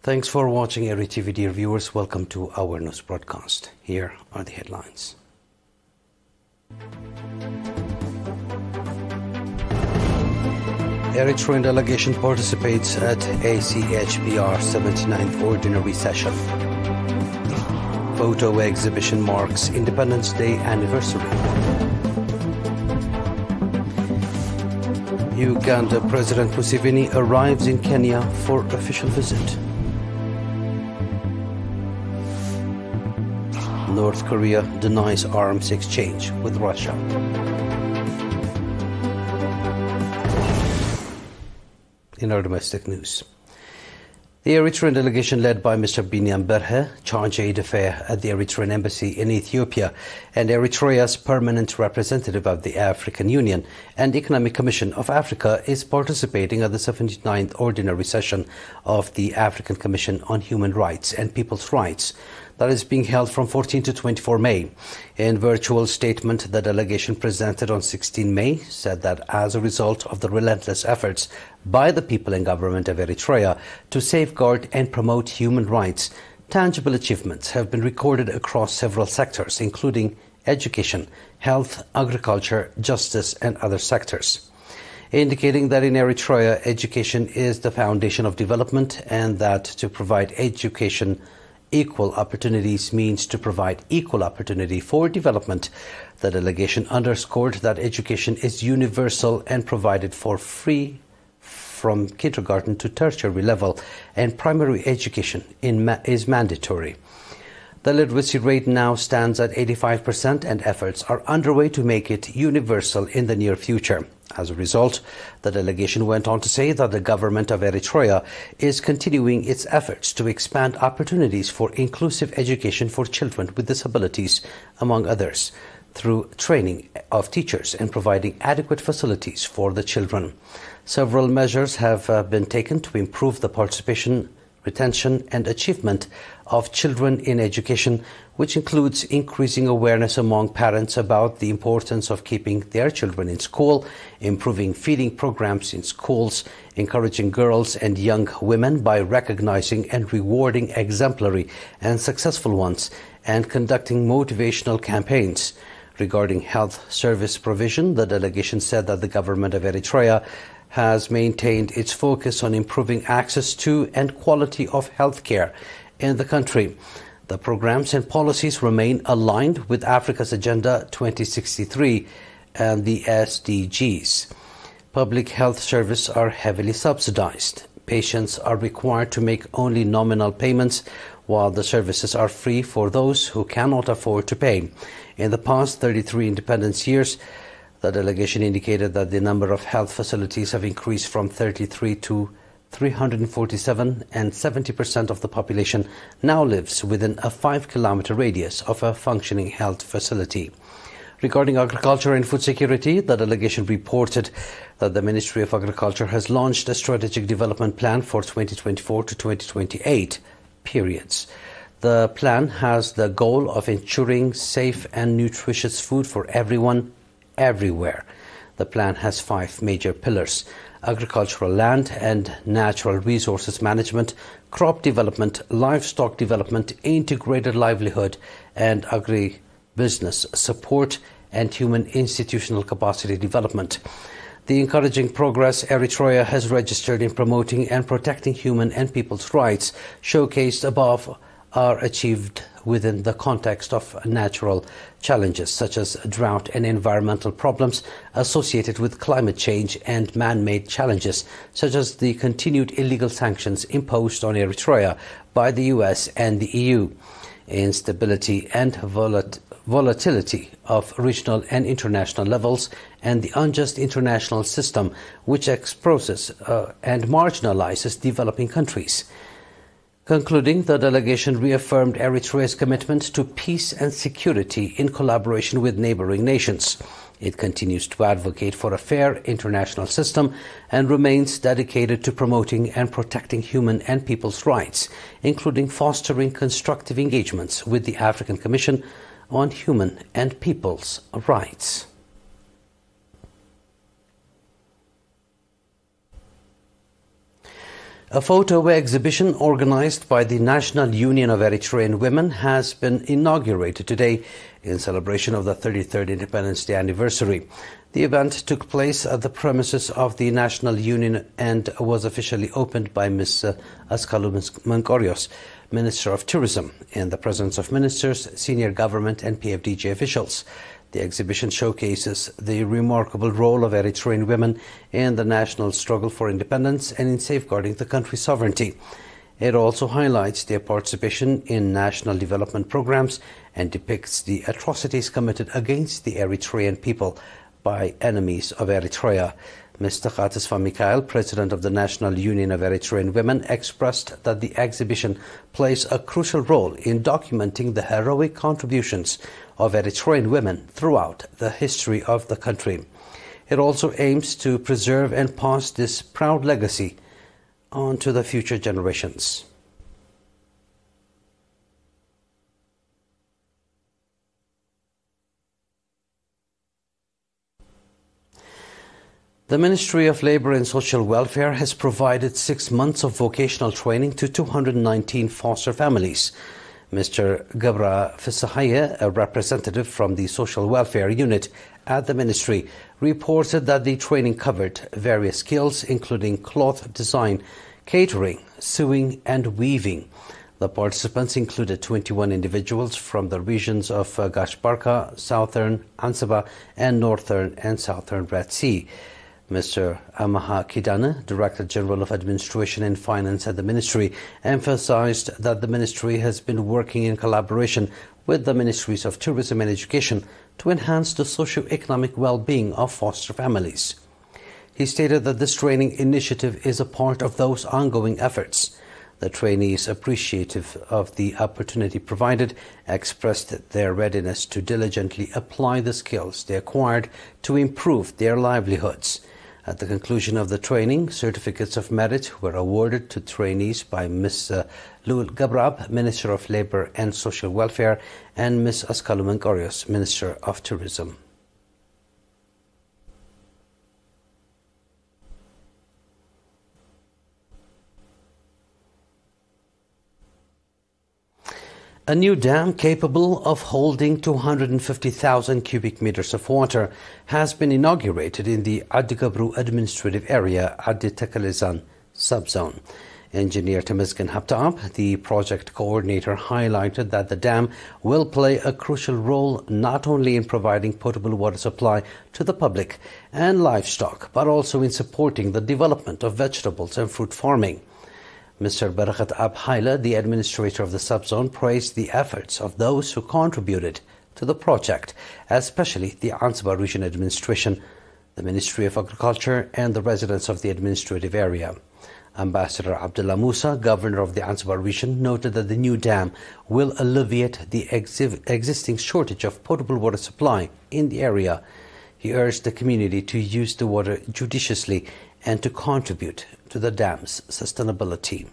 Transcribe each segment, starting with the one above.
Thanks for watching ERi-TV, dear viewers. Welcome to our news broadcast. Here are the headlines. Eritrean delegation participates at ACHPR 79th Ordinary Session. Photo exhibition marks Independence Day anniversary. Uganda President Museveni arrives in Kenya for official visit. North Korea denies arms exchange with Russia. In our domestic news, the Eritrean delegation led by Mr. Binyam Berhe, charge d'affaires at the Eritrean embassy in Ethiopia, and Eritrea's permanent representative of the African Union and Economic Commission of Africa is participating at the 79th Ordinary Session of the African Commission on Human Rights and People's Rights that is being held from 14 to 24 May. In virtual statement, the delegation presented on 16 May said that as a result of the relentless efforts by the people and government of Eritrea to safeguard and promote human rights, tangible achievements have been recorded across several sectors, including education, health, agriculture, justice, and other sectors, indicating that in Eritrea, education is the foundation of development and that to provide education equal opportunities means to provide equal opportunity for development. The delegation underscored that education is universal and provided for free from kindergarten to tertiary level, and primary education is mandatory. The literacy rate now stands at 85%, and efforts are underway to make it universal in the near future. As a result, the delegation went on to say that the government of Eritrea is continuing its efforts to expand opportunities for inclusive education for children with disabilities, among others, through training of teachers and providing adequate facilities for the children. Several measures have been taken to improve the participation, retention, and achievement of children in education, which includes increasing awareness among parents about the importance of keeping their children in school, improving feeding programs in schools, encouraging girls and young women by recognizing and rewarding exemplary and successful ones, and conducting motivational campaigns. Regarding health service provision, the delegation said that the government of Eritrea has maintained its focus on improving access to and quality of health care in the country. The programs and policies remain aligned with Africa's Agenda 2063 and the SDGs. Public health services are heavily subsidized. Patients are required to make only nominal payments, while the services are free for those who cannot afford to pay. In the past 33 independence years, the delegation indicated that the number of health facilities have increased from 33 to 347, and 70% of the population now lives within a 5-kilometer radius of a functioning health facility. Regarding agriculture and food security, the delegation reported that the Ministry of Agriculture has launched a strategic development plan for 2024 to 2028 periods. The plan has the goal of ensuring safe and nutritious food for everyone, everywhere. The plan has 5 major pillars: agricultural land and natural resources management, crop development, livestock development, integrated livelihood and agribusiness support, and human institutional capacity development. The encouraging progress Eritrea has registered in promoting and protecting human and people's rights showcased above are achieved within the context of natural challenges such as drought and environmental problems associated with climate change, and man-made challenges such as the continued illegal sanctions imposed on Eritrea by the US and the EU, instability and volatility of regional and international levels, and the unjust international system which exposes and marginalizes developing countries. Concluding, the delegation reaffirmed Eritrea's commitment to peace and security in collaboration with neighboring nations. It continues to advocate for a fair international system and remains dedicated to promoting and protecting human and people's rights, including fostering constructive engagements with the African Commission on Human and People's Rights. A photo exhibition organized by the National Union of Eritrean Women has been inaugurated today in celebration of the 33rd Independence Day anniversary. The event took place at the premises of the National Union and was officially opened by Ms. Askalu Minister of Tourism, in the presence of ministers, senior government and PFDJ officials. The exhibition showcases the remarkable role of Eritrean women in the national struggle for independence and in safeguarding the country's sovereignty. It also highlights their participation in national development programs and depicts the atrocities committed against the Eritrean people by enemies of Eritrea. Mr. Khatisfa Mikhail, President of the National Union of Eritrean Women, expressed that the exhibition plays a crucial role in documenting the heroic contributions of Eritrean women throughout the history of the country. It also aims to preserve and pass this proud legacy on to the future generations. The Ministry of Labour and Social Welfare has provided 6 months of vocational training to 219 foster families. Mr. Gabra Fisahaye, a representative from the Social Welfare Unit at the Ministry, reported that the training covered various skills including cloth design, catering, sewing and weaving. The participants included 21 individuals from the regions of Gashbarka, Southern Ansaba and Northern and Southern Red Sea. Mr. Amaha Kidana, Director General of Administration and Finance at the Ministry, emphasized that the Ministry has been working in collaboration with the Ministries of Tourism and Education to enhance the socio-economic well-being of foster families. He stated that this training initiative is a part of those ongoing efforts. The trainees, appreciative of the opportunity provided, expressed their readiness to diligently apply the skills they acquired to improve their livelihoods. At the conclusion of the training, certificates of merit were awarded to trainees by Ms. Lul Gabrab, Minister of Labour and Social Welfare, and Ms. Askalu, Minister of Tourism. A new dam capable of holding 250,000 cubic meters of water has been inaugurated in the Adigabru administrative area at the Tekalizan subzone. Engineer Temesgen Haptab, the project coordinator, highlighted that the dam will play a crucial role not only in providing potable water supply to the public and livestock, but also in supporting the development of vegetables and fruit farming. Mr. Barakat Abhaila, the administrator of the subzone, praised the efforts of those who contributed to the project, especially the Ansaba Region Administration, the Ministry of Agriculture and the residents of the administrative area. Ambassador Abdullah Musa, governor of the Ansaba region, noted that the new dam will alleviate the existing shortage of potable water supply in the area. He urged the community to use the water judiciously and to contribute to the dam's sustainability.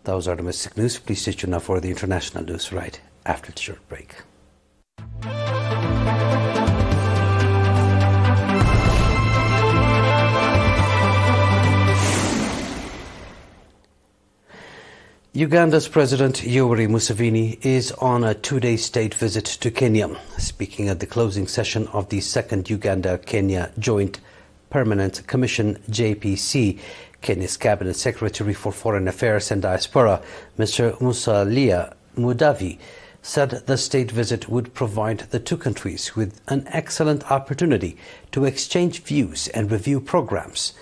Those are domestic news. Please stay tuned now for the international news right after the short break. Uganda's President Yoweri Museveni is on a 2-day state visit to Kenya. Speaking at the closing session of the second Uganda-Kenya Joint Permanent Commission JPC, Kenya's Cabinet Secretary for Foreign Affairs and Diaspora, Mr. Musalia Mudavi, said the state visit would provide the two countries with an excellent opportunity to exchange views and review programs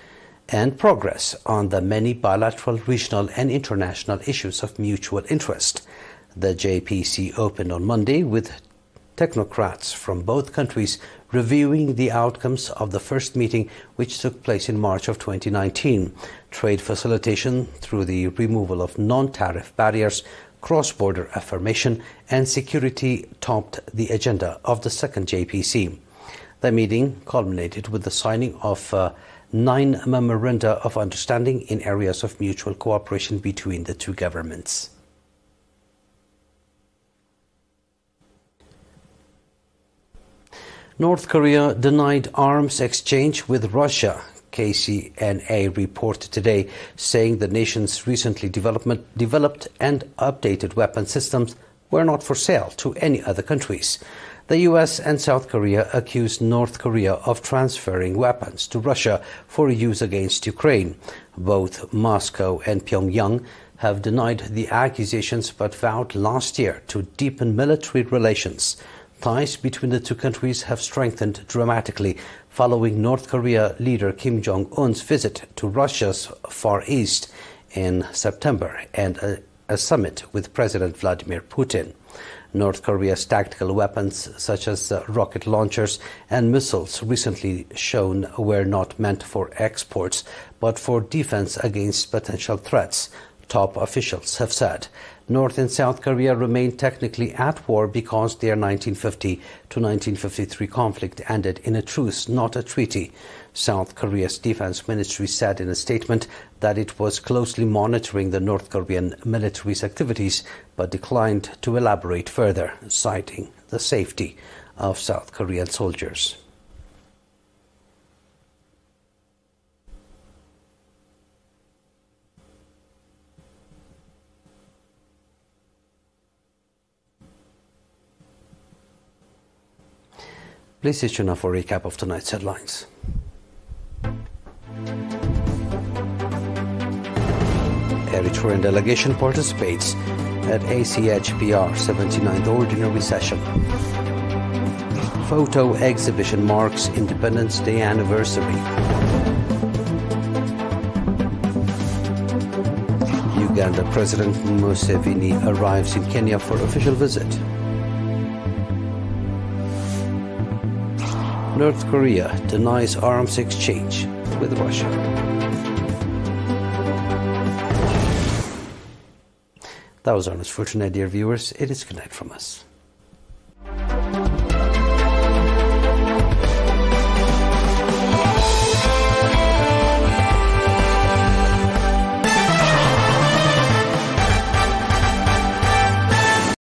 and progress on the many bilateral, regional and international issues of mutual interest. The JPC opened on Monday with technocrats from both countries reviewing the outcomes of the first meeting, which took place in March of 2019. Trade facilitation through the removal of non-tariff barriers, cross-border affirmation and security topped the agenda of the second JPC. The meeting culminated with the signing of 9 memoranda of understanding in areas of mutual cooperation between the two governments. North Korea denied arms exchange with Russia. KCNA reported today, saying the nation's recently developed and updated weapon systems were not for sale to any other countries. The U.S. and South Korea accused North Korea of transferring weapons to Russia for use against Ukraine. Both Moscow and Pyongyang have denied the accusations but vowed last year to deepen military relations. Ties between the two countries have strengthened dramatically following North Korea leader Kim Jong-un's visit to Russia's Far East in September and a summit with President Vladimir Putin. North Korea's tactical weapons, such as rocket launchers and missiles recently shown, were not meant for exports, but for defense against potential threats, top officials have said. North and South Korea remain technically at war because their 1950 to 1953 conflict ended in a truce, not a treaty. South Korea's defense ministry said in a statement that it was closely monitoring the North Korean military's activities, but declined to elaborate further, citing the safety of South Korean soldiers. Please stay tuned now for a recap of tonight's headlines. Eritrean delegation participates at ACHPR 79th Ordinary Session. Photo exhibition marks Independence Day anniversary. Uganda President Museveni arrives in Kenya for official visit. North Korea denies arms exchange with Russia. That was our news for tonight, dear viewers. It is good night from us.